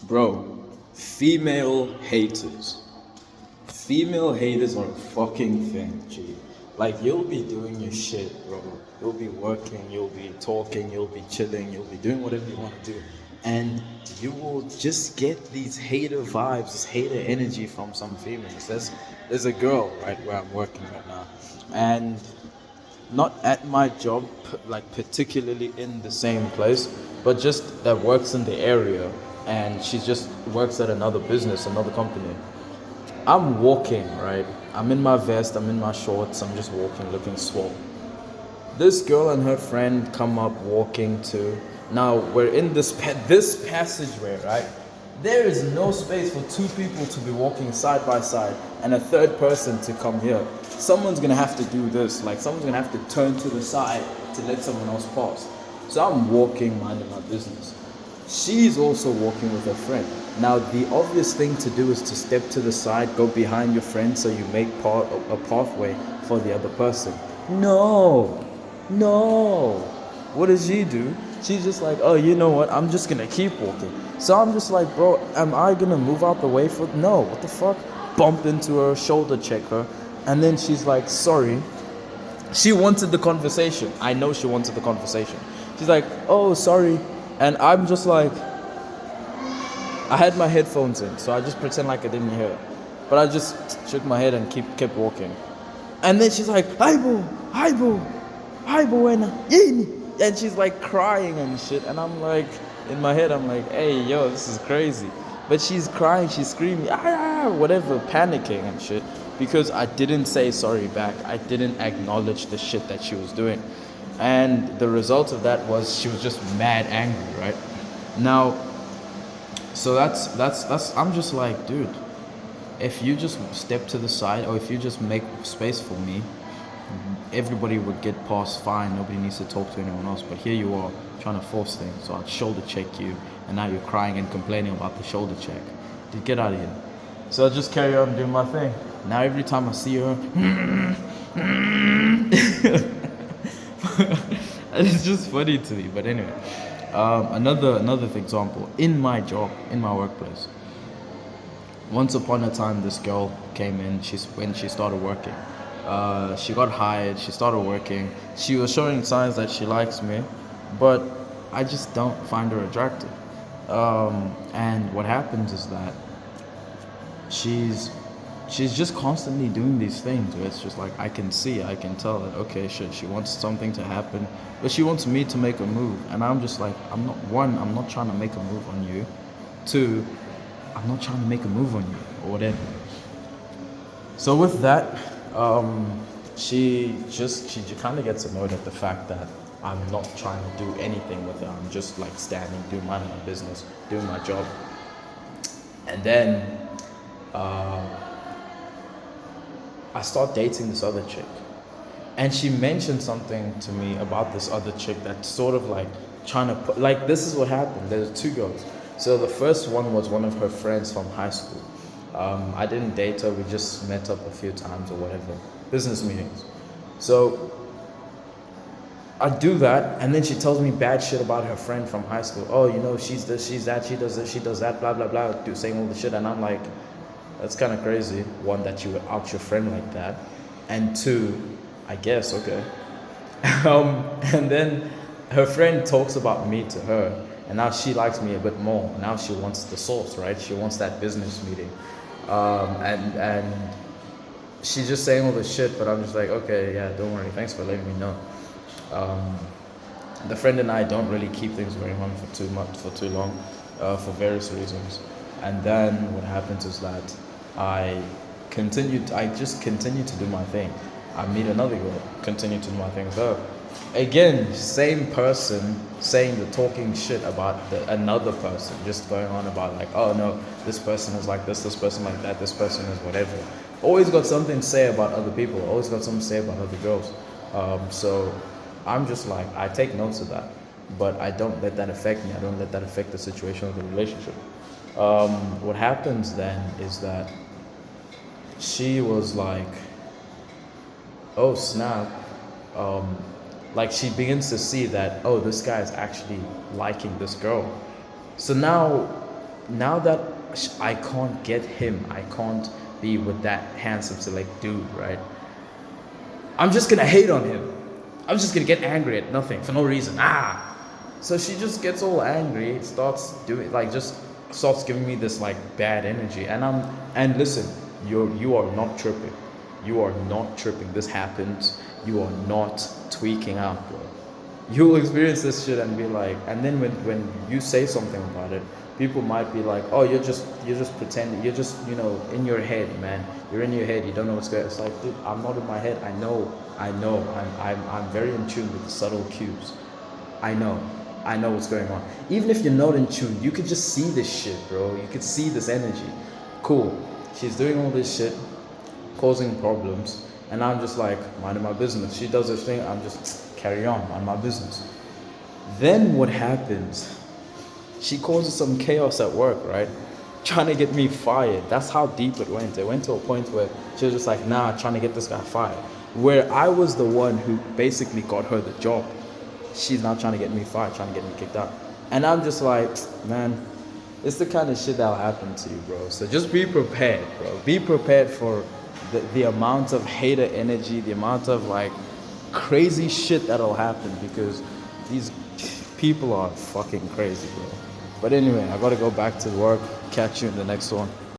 Bro, female haters. Female haters are a fucking thing, G. Like, you'll be doing your shit, bro. You'll be working, you'll be talking, you'll be chilling, you'll be doing whatever you want to do. And you will just get these hater vibes, this hater energy from some females. There's a girl, right, where I'm working right now. And not at my job, like particularly in the same place, but just that works in the area, and she just works at another business, another company. I'm walking, right? I'm in my vest, I'm in my shorts, I'm just walking, looking swole. This girl and her friend come up walking too. Now we're in this passageway, right? There is no space for two people to be walking side by side and a third person to come here. Someone's gonna have to do this, like someone's gonna have to turn to the side to let someone else pass. So I'm walking, minding my business. She's also walking with her friend. Now, the obvious thing to do is to step to the side, go behind your friend so you make a pathway for the other person. No, no. What does she do? She's just like, oh, you know what? I'm just gonna keep walking. So I'm just like, bro, am I gonna move out the way for? No, what the fuck? Bump into her, shoulder check her, and then she's like, sorry. She wanted the conversation. I know she wanted the conversation. She's like, oh, sorry. And I'm just like, I had my headphones in, so I just pretend like I didn't hear it. But I just shook my head and kept walking. And then she's like, Aibo, yini. And she's like crying and shit. And I'm like, in my head, I'm like, hey, yo, this is crazy. But she's crying, she's screaming, whatever, panicking and shit. Because I didn't say sorry back. I didn't acknowledge the shit that she was doing. And the result of that was she was just mad angry, right? Now, so that's I'm just like, dude, if you just step to the side or if you just make space for me, everybody would get past fine. Nobody needs to talk to anyone else. But here you are trying to force things. So I'd shoulder check you, and now you're crying and complaining about the shoulder check. Dude, get out of here. So I just carry on doing my thing. Now every time I see her, it's just funny to me. But anyway, another example in my job, in my workplace. Once upon a time, this girl came in. When she started working. She got hired. She started working. She was showing signs that she likes me, but I just don't find her attractive. And what happens is that she's just constantly doing these things where it's just like I can tell that okay, shit, she wants something to happen, but she wants me to make a move, and I'm just like, I'm not trying to make a move on you. Two, I'm not trying to make a move on you or whatever. So with that, she kind of gets annoyed at the fact that I'm not trying to do anything with her. I'm just like standing, doing my business, doing my job, and then I start dating this other chick. And she mentioned something to me about this other chick that's sort of like trying to put, like, this is what happened. There's two girls. So the first one was one of her friends from high school. I didn't date her, we just met up a few times or whatever, business meetings. So I do that, and then she tells me bad shit about her friend from high school. Oh, you know, she's this, she's that, she does this, she does that, blah, blah, blah, saying all the shit. And I'm like, that's kind of crazy. One, that you would out your friend like that. And two, I guess, okay. And then her friend talks about me to her, and now she likes me a bit more. Now she wants the sauce, right? She wants that business meeting. And she's just saying all this shit, but I'm just like, okay, yeah, don't worry. Thanks for letting me know. The friend and I don't really keep things going on for too long, for various reasons. And then what happens is that I just continue to do my thing. I meet another girl, continue to do my thing with her. Again, same person saying the talking shit about another person, just going on about like, oh no, this person is like this person like that, this person is whatever. Always got something to say about other people, always got something to say about other girls. So I'm just like, I take notes of that, but I don't let that affect me. I don't let that affect the situation of the relationship. What happens then is that she was like, oh snap, like she begins to see that, oh, this guy is actually liking this girl. So now now that I can't get him, I can't be with that handsome select dude, right? I'm just gonna hate on him. I'm just gonna get angry at nothing for no reason. So she just gets all angry, starts doing like just starts giving me this like bad energy, and listen, you are not tripping. You are not tripping. This happens. You are not tweaking out, bro. You'll experience this shit and be like, and then when you say something about it, people might be like, oh, you're just pretending, you're just in your head, man. You're in your head. You don't know what's going. It's like, dude, I'm not in my head. I know. I'm very in tune with the subtle cues. I know. I know what's going on. Even if you're not in tune, you could just see this shit, bro. You could see this energy. Cool. She's doing all this shit, causing problems, and I'm just like minding my business. She does this thing, I'm just carry on, mind my business. Then what happens? She causes some chaos at work, right? Trying to get me fired. That's how deep it went. It went to a point where she was just like, nah, trying to get this guy fired. Where I was the one who basically got her the job. She's now trying to get me fired, trying to get me kicked out. And I'm just like, man, it's the kind of shit that'll happen to you, bro. So just be prepared, bro. Be prepared for the amount of hater energy, the amount of like crazy shit that'll happen, because these people are fucking crazy, bro. But anyway, I gotta go back to work. Catch you in the next one.